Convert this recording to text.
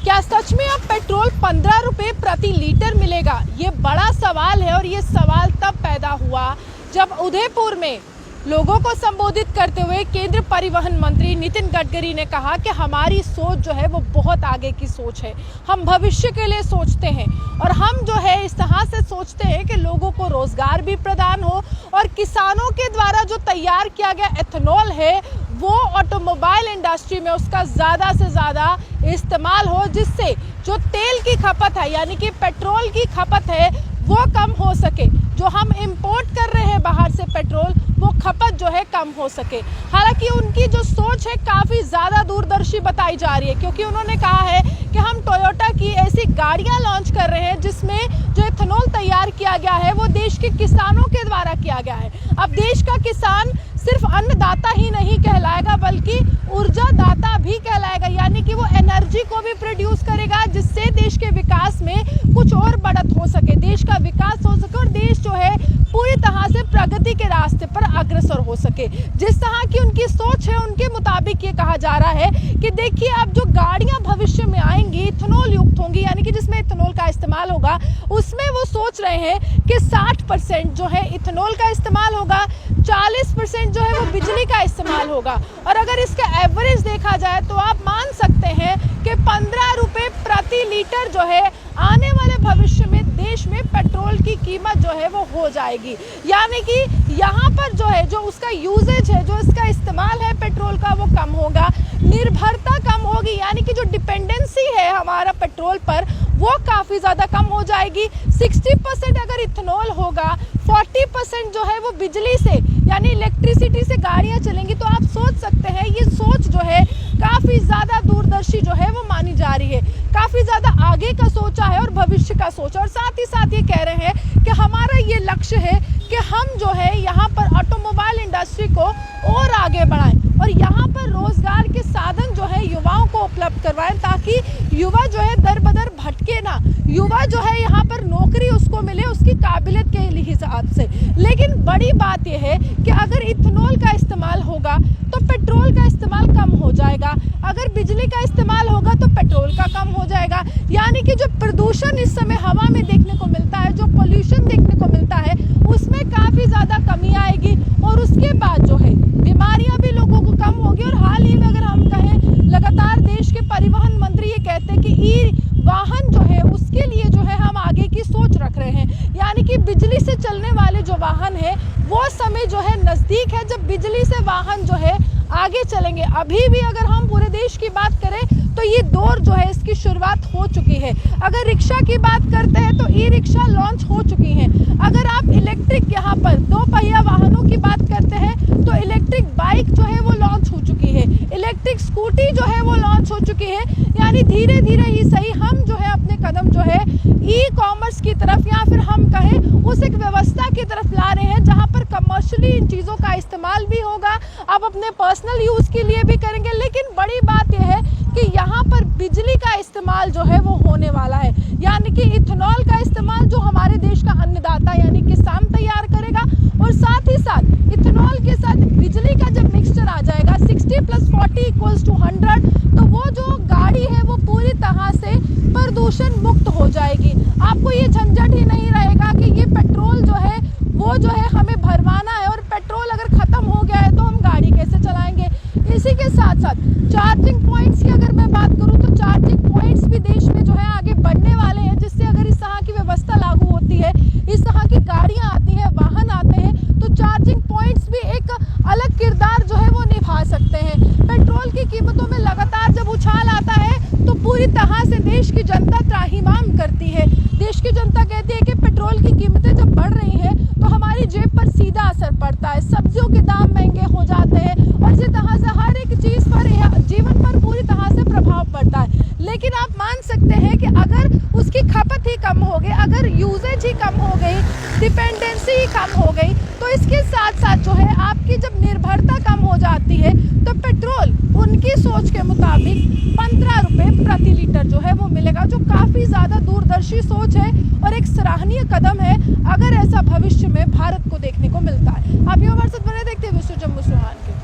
क्या सच में अब पेट्रोल 15 रुपए प्रति लीटर मिलेगा? ये बड़ा सवाल है और ये सवाल तब पैदा हुआ जब उदयपुर में लोगों को संबोधित करते हुए केंद्र परिवहन मंत्री नितिन गडकरी ने कहा कि हमारी सोच जो है वो बहुत आगे की सोच है, हम भविष्य के लिए सोचते हैं और हम जो है इस तरह से सोचते हैं कि लोगों को रोजगार भी प्रदान हो और किसानों के द्वारा जो तैयार किया गया एथेनॉल है वो ऑटोमोबाइल इंडस्ट्री में उसका ज़्यादा से ज़्यादा इस्तेमाल हो, जिससे जो तेल की खपत है यानी कि पेट्रोल की खपत है वो कम हो सके। जो हम इंपोर्ट कर रहे हैं बाहर से पेट्रोल, वो खपत जो है कम हो सके। हालांकि उनकी जो सोच है काफ़ी ज़्यादा दूरदर्शी बताई जा रही है, क्योंकि उन्होंने कहा है कि हम टोयोटा की ऐसी गाड़ियां लॉन्च कर रहे हैं जिसमें जो एथेनॉल तैयार किया गया है वो देश के किसानों के द्वारा किया गया है। अब देश का किसान सिर्फ अन्नदाता ही नहीं कहलाएगा बल्कि ऊर्जा दाता भी कहलाएगा, यानी कि वो एनर्जी को भी प्रोड्यूस करेगा जिससे देश के विकास में कुछ और बढ़त हो सके, देश का विकास हो सके और देश जो है पूरी तरह से प्रगति के रास्ते पर अग्रसर हो सके। जिस तरह की उनकी सोच है उनके मुताबिक ये कहा जा रहा है कि देखिए अब जो गाड़ियां भविष्य में आएंगी इथेनॉल युक्त होंगी, यानी कि जिसमें इथेनॉल का इस्तेमाल होगा, उसमें वो सोच रहे हैं कि 60% जो है इथेनॉल का इस्तेमाल होगा, 40% जो है वो बिजली का इस्तेमाल होगा। और अगर इसका एवरेज देखा जाए तो आप मान सकते हैं कि 15 रुपए प्रति लीटर जो है आने वाले भविष्य में देश में पेट्रोल की कीमत जो है वो हो जाएगी। यानी कि यहाँ पर जो है जो उसका यूजेज है, जो इसका इस्तेमाल है पेट्रोल का, वो कम होगा, निर्भरता कम होगी, यानी कि जो डिपेंडेंसी है हमारा पेट्रोल पर वो काफ़ी ज़्यादा कम हो जाएगी। 60% अगर इथेनॉल होगा, 40% जो है वो बिजली से यानी इलेक्ट्रिसिटी से गाड़ियाँ चलेंगी। तो आप सोच सकते हैं ये सोच जो है काफ़ी ज़्यादा दूरदर्शी जो है वो मानी जा रही है, काफ़ी ज़्यादा आगे का सोचा है और भविष्य का सोचा। और साथ ही साथ ये कह रहे हैं कि हमारा ये लक्ष्य है कि हम जो है यहाँ पर ऑटोमोबाइल इंडस्ट्री को और आगे बढ़ाएं और यहाँ पर रोजगार के साधन जो है युवाओं को उपलब्ध करवाएं, ताकि युवा जो है दर बदर भटके ना, युवा जो है यहाँ पर नौकरी उसको मिले उसकी काबिलियत के हिसाब से। लेकिन बड़ी बात यह है कि अगर इथेनॉल का इस्तेमाल होगा तो पेट्रोल का इस्तेमाल कम हो जाएगा, अगर बिजली का इस्तेमाल होगा तो पेट्रोल का कम हो जाएगा। यानी कि जो प्रदूषण इस समय हवा में देखने को मिलता है, जो पोल्यूशन देखने को मिलता है, उसमें काफ़ी ज़्यादा कमी आएगी और उसके बाद जो है बीमारियां भी लोगों को कम होगी। और हाल ही में अगर हम कहें लगातार देश के परिवहन मंत्री ये कहते हैं कि ई वाहन जो है उसके लिए जो है हम आगे की सोच रख रहे हैं, यानी कि बिजली से चलने वाले जो वाहन है वो समय जो है नज़दीक है जब बिजली से वाहन जो है आगे चलेंगे। अभी भी अगर हम पूरे देश की बात करें तो ये दौर जो है इसकी शुरुआत हो चुकी है। अगर रिक्शा की बात करते हैं तो ई रिक्शा लॉन्च हो चुकी हैं। अगर आप इलेक्ट्रिक यहाँ पर 2 पहिया वाहनों की बात करते हैं तो इलेक्ट्रिक बाइक जो है वो लॉन्च हो चुकी है, इलेक्ट्रिक स्कूटी जो है वो लॉन्च हो चुकी है। यानी धीरे धीरे ही सही हम जो है अपने कदम जो है ई कॉमर्स की तरफ या फिर हम कहें उस एक व्यवस्था की तरफ ला रहे हैं जहाँ पर कमर्शियली इन चीज़ों का इस्तेमाल भी होगा, आप अपने पर्सनल यूज़ के लिए भी करेंगे। लेकिन बड़ी बात यह है कि यहाँ पर बिजली का इस्तेमाल जो है वो होने वाला है, यानी कि इथेनॉल का इस्तेमाल जो हमारे देश का अन्नदाता यानी किसान तैयार करेगा और साथ ही साथ इथेनॉल के साथ बिजली का जब मिक्सचर आ जाएगा 60 + 40 = 100, तो वो जो गाड़ी है वो पूरी तरह से प्रदूषण मुक्त हो जाएगी। आपको ये झंझट ही नहीं रहेगा कि ये पेट्रोल जो है वो जो है हमें भरवाना है और पेट्रोल अगर ख़त्म हो गया है तो हम गाड़ी कैसे चलाएंगे। इसी के साथ साथ चार्जिंग पॉइंट्स की अगर मैं बात करूं तो चार्जिंग पॉइंट्स भी देश में जो है आगे बढ़ने वाले हैं, जिससे अगर इस तरह की व्यवस्था लागू होती है, इस तरह की गाड़ियां आती हैं, वाहन आते हैं, तो चार्जिंग पॉइंट्स भी एक अलग किरदार जो है वो निभा सकते हैं। पेट्रोल की कीमतों में लगातार जब उछाल आता है तो पूरी तरह से देश की जनता त्राहिमाम करती है। देश की जनता कहती है कि पेट्रोल की कीमतें जब बढ़ रही हैं तो हमारी जेब पर सीधा असर पड़ता है, सब्जियों के दाम महंगे हो जाते हैं और इसी तरह से हर एक चीज़ पर जीवन पर पूरी तरह से प्रभाव पड़ता है। लेकिन आप मान सकते हैं कि अगर उसकी खपत ही कम हो गई, अगर यूजेज ही कम हो गई, डिपेंडेंसी ही कम हो गई, तो इसके साथ साथ जो है आपकी जब निर्भरता कम हो जाती है तो पेट्रोल उनकी सोच के मुताबिक 15 रुपए प्रति लीटर जो है वो मिलेगा, जो काफ़ी ज़्यादा दूरदर्शी सोच है और एक सराहनीय कदम है अगर ऐसा भविष्य में भारत को देखने को मिलता है। आप ये हमारे साथ बने देखते हैं विश्व जम्मू सुहान के।